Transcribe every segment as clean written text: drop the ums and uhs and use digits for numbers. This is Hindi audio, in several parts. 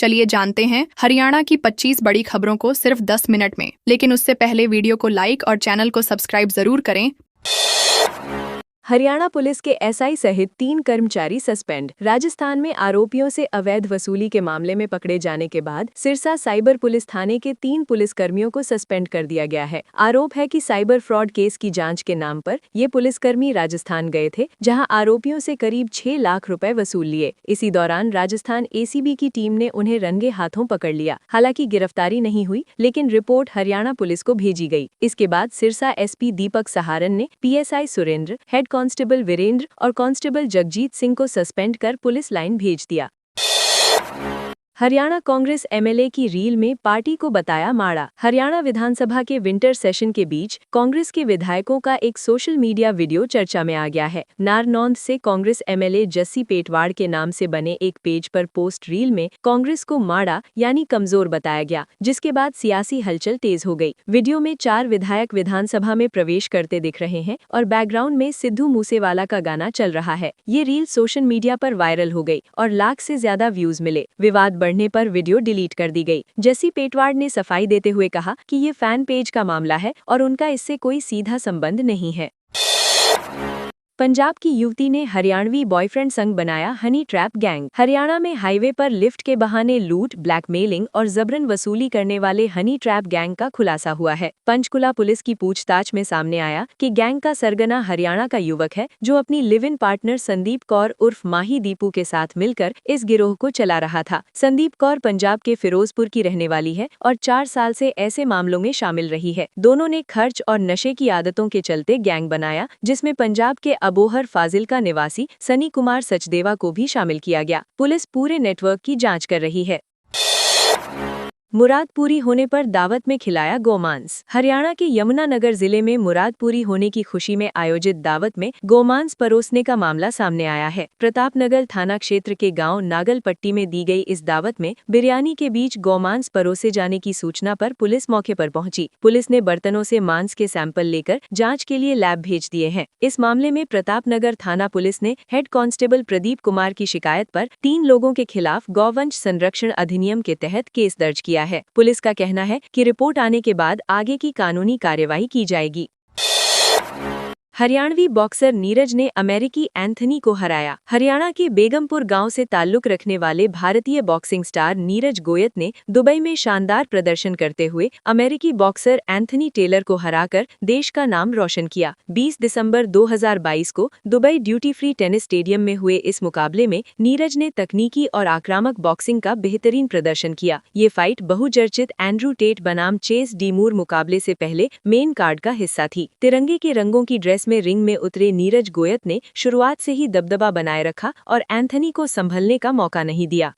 चलिए जानते हैं हरियाणा की 25 बड़ी खबरों को सिर्फ 10 मिनट में। लेकिन उससे पहले वीडियो को लाइक और चैनल को सब्सक्राइब जरूर करें। हरियाणा पुलिस के एसआई सहित 3 कर्मचारी सस्पेंड। राजस्थान में आरोपियों से अवैध वसूली के मामले में पकड़े जाने के बाद सिरसा साइबर पुलिस थाने के 3 पुलिसकर्मियों को सस्पेंड कर दिया गया है। आरोप है कि साइबर फ्रॉड केस की जांच के नाम पर ये पुलिसकर्मी राजस्थान गए थे, जहां आरोपियों से करीब 6 लाख रुपए वसूल लिए। इसी दौरान राजस्थान एसीबी की टीम ने उन्हें रंगे हाथों पकड़ लिया। हालांकि गिरफ्तारी नहीं हुई, लेकिन रिपोर्ट हरियाणा पुलिस को भेजी गई। इसके बाद सिरसा एसपी दीपक सहारन ने PSI Surendra, head constable Virendra और कांस्टेबल जगजीत सिंह को सस्पेंड कर पुलिस लाइन भेज दिया। हरियाणा कांग्रेस एमएलए की रील में पार्टी को बताया माड़ा। हरियाणा विधानसभा के विंटर सेशन के बीच कांग्रेस के विधायकों का एक सोशल मीडिया वीडियो चर्चा में आ गया है। नारनौंद से कांग्रेस एमएलए जस्सी पेटवाड़ के नाम से बने एक पेज पर पोस्ट रील में कांग्रेस को माड़ा यानी कमजोर बताया गया, जिसके बाद सियासी हलचल तेज हो गई। वीडियो में 4 विधायक विधानसभा में प्रवेश करते दिख रहे हैं और बैकग्राउंड में सिद्धू मूसेवाला का गाना चल रहा है। ये रील सोशल मीडिया पर वायरल हो गई और लाख से ज्यादा व्यूज मिले। विवाद बढ़ने पर वीडियो डिलीट कर दी गई। जस्सी पेटवाड़ ने सफाई देते हुए कहा कि ये फैन पेज का मामला है और उनका इससे कोई सीधा संबंध नहीं है। पंजाब की युवती ने हरियाणवी बॉयफ्रेंड संग बनाया हनी ट्रैप गैंग। हरियाणा में हाईवे पर लिफ्ट के बहाने लूट, ब्लैकमेलिंग और जबरन वसूली करने वाले हनी ट्रैप गैंग का खुलासा हुआ है। पंचकुला पुलिस की पूछताछ में सामने आया कि गैंग का सरगना हरियाणा का युवक है, जो अपनी live in partner Sandeep Kaur उर्फ माही दीपू के साथ मिलकर इस गिरोह को चला रहा था। संदीप कौर पंजाब के फिरोजपुर की रहने वाली है और 4 साल से ऐसे मामलों में शामिल रही है। दोनों ने खर्च और नशे की आदतों के चलते गैंग बनाया, जिसमें पंजाब के अबोहर फाजिल्का निवासी सनी कुमार सचदेवा को भी शामिल किया गया। पुलिस पूरे नेटवर्क की जांच कर रही है। मुराद पूरी होने पर दावत में खिलाया गोमांस। हरियाणा के यमुनानगर जिले में मुराद पूरी होने की खुशी में आयोजित दावत में गोमांस परोसने का मामला सामने आया है। प्रतापनगर थाना क्षेत्र के गांव नागलपट्टी में दी गई इस दावत में बिरयानी के बीच गोमांस परोसे जाने की सूचना पर पुलिस मौके पर पहुंची। पुलिस ने बर्तनों से मांस के सैंपल लेकर जाँच के लिए लैब भेज दिए हैं। इस मामले में प्रतापनगर थाना पुलिस ने हेड कांस्टेबल प्रदीप कुमार की शिकायत पर 3 लोगों के खिलाफ गौवंश संरक्षण अधिनियम के तहत केस दर्ज किया है। पुलिस का कहना है कि रिपोर्ट आने के बाद आगे की कानूनी कार्यवाही की जाएगी। हरियाणवी बॉक्सर नीरज ने अमेरिकी एंथनी को हराया। हरियाणा के बेगमपुर गांव से ताल्लुक रखने वाले भारतीय बॉक्सिंग स्टार नीरज गोयत ने दुबई में शानदार प्रदर्शन करते हुए अमेरिकी बॉक्सर एंथनी टेलर को हराकर देश का नाम रोशन किया। 20 दिसंबर 2022 को Dubai duty free tennis stadium में हुए इस मुकाबले में नीरज ने तकनीकी और आक्रामक बॉक्सिंग का बेहतरीन प्रदर्शन किया। ये फाइट बहुचर्चित एंड्रू टेट बनाम चेस डी मूर मुकाबले से पहले मेन कार्ड का हिस्सा थी। तिरंगे के रंगों की ड्रेस में रिंग में उतरे नीरज गोयत ने शुरुआत से ही दबदबा बनाए रखा और एंथनी को संभलने का मौका नहीं दिया।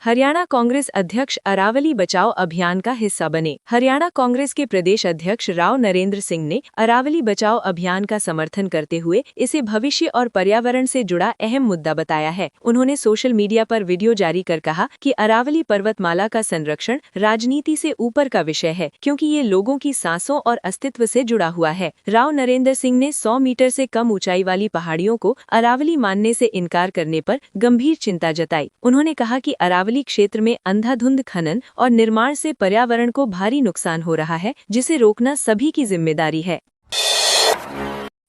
हरियाणा कांग्रेस अध्यक्ष अरावली बचाओ अभियान का हिस्सा बने। हरियाणा कांग्रेस के प्रदेश अध्यक्ष राव नरेंद्र सिंह ने अरावली बचाओ अभियान का समर्थन करते हुए इसे भविष्य और पर्यावरण से जुड़ा अहम मुद्दा बताया है। उन्होंने सोशल मीडिया पर वीडियो जारी कर कहा कि अरावली पर्वतमाला का संरक्षण राजनीति से ऊपर का विषय है, क्योंकि ये लोगों की सांसों और अस्तित्व से जुड़ा हुआ है। राव नरेंद्र सिंह ने 100 मीटर से कम ऊंचाई वाली पहाड़ियों को अरावली मानने से इनकार करने पर गंभीर चिंता जताई। उन्होंने कहा कि अरावली क्षेत्र में अंधाधुंध खनन और निर्माण से पर्यावरण को भारी नुकसान हो रहा है, जिसे रोकना सभी की जिम्मेदारी है।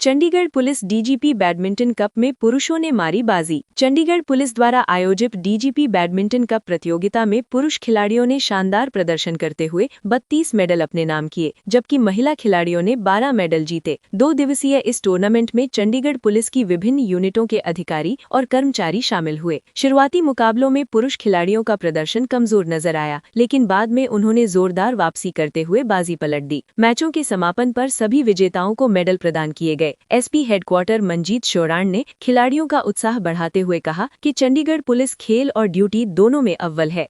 Chandigarh police DGP badminton cup में पुरुषों ने मारी बाजी। चंडीगढ़ पुलिस द्वारा आयोजित डीजीपी बैडमिंटन कप प्रतियोगिता में पुरुष खिलाड़ियों ने शानदार प्रदर्शन करते हुए 32 मेडल अपने नाम किए, जबकि महिला खिलाड़ियों ने 12 मेडल जीते। 2 दिवसीय इस टूर्नामेंट में चंडीगढ़ पुलिस की विभिन्न यूनिटों के अधिकारी और कर्मचारी शामिल हुए। शुरुआती मुकाबलों में पुरुष खिलाड़ियों का प्रदर्शन कमजोर नजर आया, लेकिन बाद में उन्होंने जोरदार वापसी करते हुए बाजी पलट दी। मैचों के समापन पर सभी विजेताओं को मेडल प्रदान किए गए। एसपी हेडक्वार्टर मंजीत शोराण ने खिलाड़ियों का उत्साह बढ़ाते हुए कहा कि चंडीगढ़ पुलिस खेल और ड्यूटी दोनों में अव्वल है।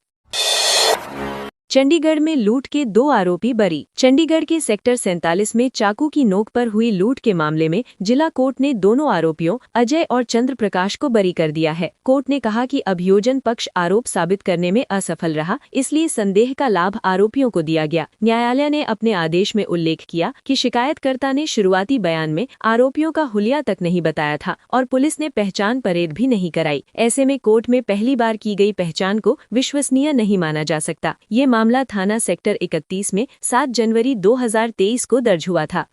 चंडीगढ़ में लूट के 2 आरोपी बरी। चंडीगढ़ के सेक्टर 47 में चाकू की नोक पर हुई लूट के मामले में जिला कोर्ट ने दोनों आरोपियों अजय और चंद्र प्रकाश को बरी कर दिया है। कोर्ट ने कहा कि अभियोजन पक्ष आरोप साबित करने में असफल रहा, इसलिए संदेह का लाभ आरोपियों को दिया गया। न्यायालय ने अपने आदेश में उल्लेख किया कि शिकायतकर्ता ने शुरुआती बयान में आरोपियों का हुलिया तक नहीं बताया था और पुलिस ने पहचान परेड भी नहीं कराई। ऐसे में कोर्ट में पहली बार की गई पहचान को विश्वसनीय नहीं माना जा सकता। ये मामला थाना सेक्टर 31 में 7 जनवरी 2023 को दर्ज हुआ था।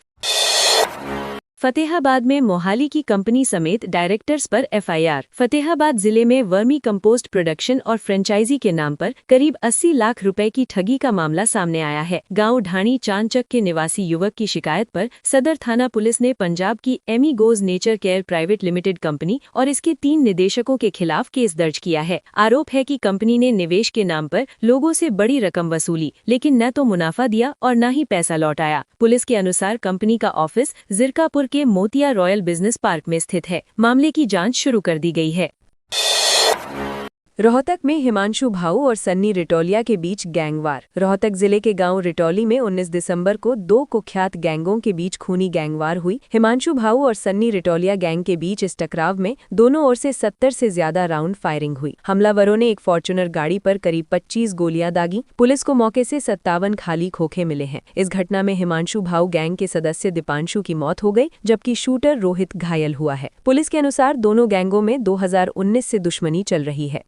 फतेहाबाद में मोहाली की कंपनी समेत डायरेक्टर्स पर एफआईआर। फतेहाबाद जिले में वर्मी कंपोस्ट प्रोडक्शन और फ्रेंचाइजी के नाम पर करीब 80 लाख रुपए की ठगी का मामला सामने आया है। गांव ढाणी चांचक के निवासी युवक की शिकायत पर सदर थाना पुलिस ने पंजाब की Amigos nature care private limited company और इसके 3 निदेशकों के खिलाफ केस दर्ज किया है। आरोप है कि कंपनी ने निवेश के नाम पर लोगों से बड़ी रकम वसूली, लेकिन न तो मुनाफा दिया और न ही पैसा लौटाया। पुलिस के अनुसार कंपनी का ऑफिस जिरकापुर के मोतिया रॉयल बिजनेस पार्क में स्थित है। मामले की जांच शुरू कर दी गई है। रोहतक में हिमांशु भाऊ और सन्नी रिटोलिया के बीच गैंगवार। रोहतक जिले के गांव रिटोली में 19 दिसंबर को 2 कुख्यात गैंगों के बीच खूनी गैंगवार हुई। हिमांशु भाऊ और सन्नी रिटोलिया गैंग के बीच इस टकराव में दोनों ओर से 70 से ज्यादा राउंड फायरिंग हुई। हमलावरों ने एक फॉर्च्यूनर गाड़ी पर करीब 25 गोलियां दागी। पुलिस को मौके से 57 खाली खोखे मिले हैं। इस घटना में हिमांशु भाऊ गैंग के सदस्य दीपांशु की मौत हो गई, जबकि शूटर रोहित घायल हुआ है। पुलिस के अनुसार दोनों गैंगों में 2019 से दुश्मनी चल रही है।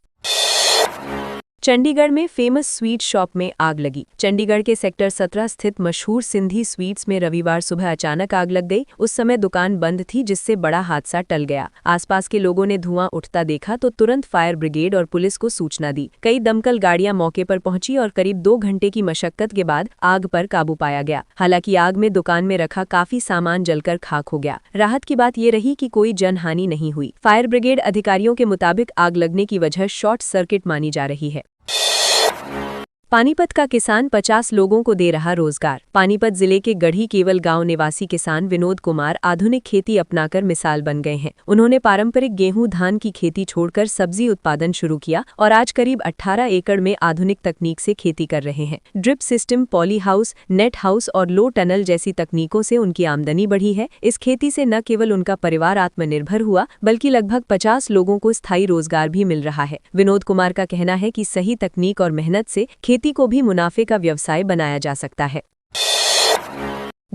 चंडीगढ़ में फेमस स्वीट शॉप में आग लगी। चंडीगढ़ के सेक्टर 17 स्थित मशहूर सिंधी स्वीट्स में रविवार सुबह अचानक आग लग गई। उस समय दुकान बंद थी, जिससे बड़ा हादसा टल गया। आसपास के लोगों ने धुआं उठता देखा तो तुरंत फायर ब्रिगेड और पुलिस को सूचना दी। कई दमकल गाड़ियां मौके पर पहुंची और करीब 2 घंटे की मशक्कत के बाद आग पर काबू पाया गया। हालांकि आग में दुकान में रखा काफी सामान जलकर खाक हो गया। राहत की बात ये रही कि कोई जनहानि नहीं हुई। फायर ब्रिगेड अधिकारियों के मुताबिक आग लगने की वजह शॉर्ट सर्किट मानी जा रही है। पानीपत का किसान 50 लोगों को दे रहा रोजगार। पानीपत जिले के गढ़ी केवल गांव निवासी किसान विनोद कुमार आधुनिक खेती अपनाकर मिसाल बन गए हैं। उन्होंने पारंपरिक गेहूं धान की खेती छोड़कर सब्जी उत्पादन शुरू किया और आज करीब 18 एकड़ में आधुनिक तकनीक से खेती कर रहे हैं। Drip system, poly house, net house और लो टनल जैसी तकनीकों से उनकी आमदनी बढ़ी है। इस खेती से न केवल उनका परिवार आत्मनिर्भर हुआ, बल्कि लगभग 50 लोगों को स्थायी रोजगार भी मिल रहा है। विनोद कुमार का कहना है कि सही तकनीक और मेहनत से खेती को भी मुनाफे का व्यवसाय बनाया जा सकता है।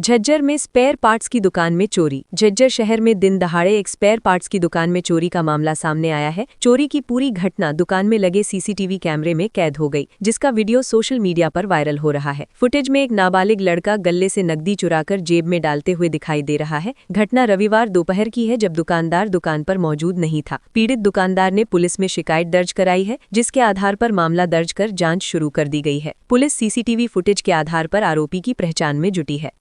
झज्जर में स्पेयर पार्ट्स की दुकान में चोरी। झज्जर शहर में दिन दहाड़े एक स्पेयर पार्ट्स की दुकान में चोरी का मामला सामने आया है। चोरी की पूरी घटना दुकान में लगे सीसीटीवी कैमरे में कैद हो गई, जिसका वीडियो सोशल मीडिया पर वायरल हो रहा है। फुटेज में एक नाबालिग लड़का गले से नकदी चुराकर जेब में डालते हुए दिखाई दे रहा है। घटना रविवार दोपहर की है, जब दुकानदार दुकान पर मौजूद नहीं था। पीड़ित दुकानदार ने पुलिस में शिकायत दर्ज कराई है, जिसके आधार पर मामला दर्ज कर जांच शुरू कर दी गई है। पुलिस सीसीटीवी फुटेज के आधार पर आरोपी की पहचान में जुटी है।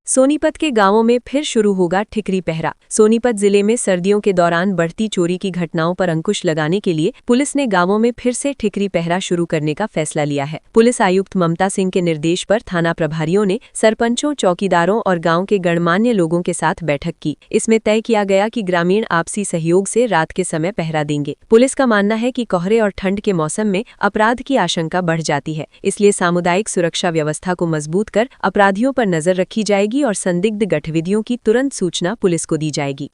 सोनीपत के गांवों में फिर शुरू होगा ठिकरी पहरा। सोनीपत जिले में सर्दियों के दौरान बढ़ती चोरी की घटनाओं पर अंकुश लगाने के लिए पुलिस ने गांवों में फिर से ठिकरी पहरा शुरू करने का फैसला लिया है। पुलिस आयुक्त ममता सिंह के निर्देश पर थाना प्रभारियों ने सरपंचों, चौकीदारों और गांव के गणमान्य लोगों के साथ बैठक की। इसमें तय किया गया कि ग्रामीण आपसी सहयोग से रात के समय पहरा देंगे। पुलिस का मानना है कि कोहरे और ठंड के मौसम में अपराध की आशंका बढ़ जाती है, इसलिए सामुदायिक सुरक्षा व्यवस्था को मजबूत कर अपराधियों पर नजर रखी जाएगी और संदिग्ध गतिविधियों की तुरंत सूचना पुलिस को दी जाएगी।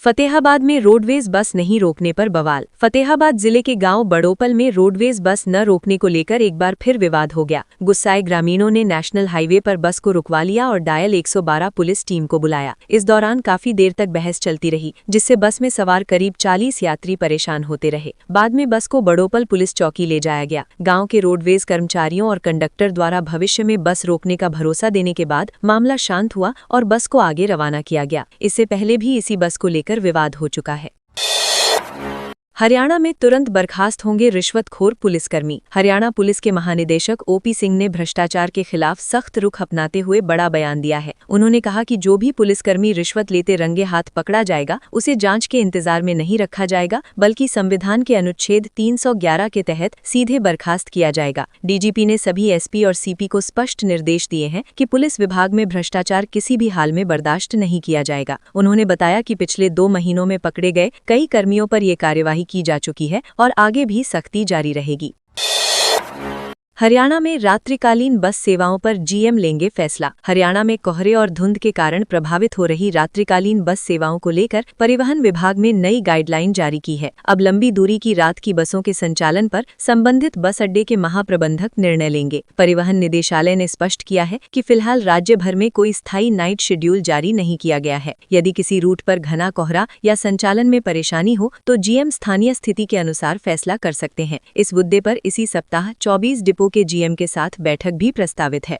फतेहाबाद में रोडवेज बस नहीं रोकने पर बवाल। फतेहाबाद जिले के गांव बड़ोपल में रोडवेज बस न रोकने को लेकर एक बार फिर विवाद हो गया। गुस्साए ग्रामीणों ने नेशनल हाईवे पर बस को रुकवा लिया और डायल 112 पुलिस टीम को बुलाया। इस दौरान काफी देर तक बहस चलती रही, जिससे बस में सवार करीब 40 यात्री परेशान होते रहे। बाद में बस को बड़ोपल पुलिस चौकी ले जाया गया। गाँव के रोडवेज कर्मचारियों और कंडक्टर द्वारा भविष्य में बस रोकने का भरोसा देने के बाद मामला शांत हुआ और बस को आगे रवाना किया गया। इससे पहले भी इसी बस को लेकर विवाद हो चुका है। हरियाणा में तुरंत बर्खास्त होंगे रिश्वतखोर पुलिसकर्मी। हरियाणा पुलिस के महानिदेशक ओपी सिंह ने भ्रष्टाचार के खिलाफ सख्त रुख अपनाते हुए बड़ा बयान दिया है। उन्होंने कहा कि जो भी पुलिसकर्मी रिश्वत लेते रंगे हाथ पकड़ा जाएगा, उसे जांच के इंतजार में नहीं रखा जाएगा, बल्कि संविधान के अनुच्छेद 311 के तहत सीधे बर्खास्त किया जाएगा। डीजीपी ने सभी एसपी और सीपी को स्पष्ट निर्देश दिए हैं कि पुलिस विभाग में भ्रष्टाचार किसी भी हाल में बर्दाश्त नहीं किया जाएगा। उन्होंने बताया कि पिछले 2 महीनों में पकड़े गए कई कर्मियों पर ये कार्यवाही की जा चुकी है और आगे भी सख्ती जारी रहेगी। हरियाणा में रात्रिकालीन बस सेवाओं पर जीएम लेंगे फैसला। हरियाणा में कोहरे और धुंध के कारण प्रभावित हो रही रात्रिकालीन बस सेवाओं को लेकर परिवहन विभाग ने नई गाइडलाइन जारी की है। अब लंबी दूरी की रात की बसों के संचालन पर संबंधित बस अड्डे के महाप्रबंधक निर्णय लेंगे। परिवहन निदेशालय ने स्पष्ट किया है कि फिलहाल राज्य भर में कोई स्थायी नाइट शेड्यूल जारी नहीं किया गया है। यदि किसी रूट पर घना कोहरा या संचालन में परेशानी हो तो जीएम स्थानीय स्थिति के अनुसार फैसला कर सकते हैं। इस मुद्दे पर इसी सप्ताह 24 डिपो के जीएम के साथ बैठक भी प्रस्तावित है।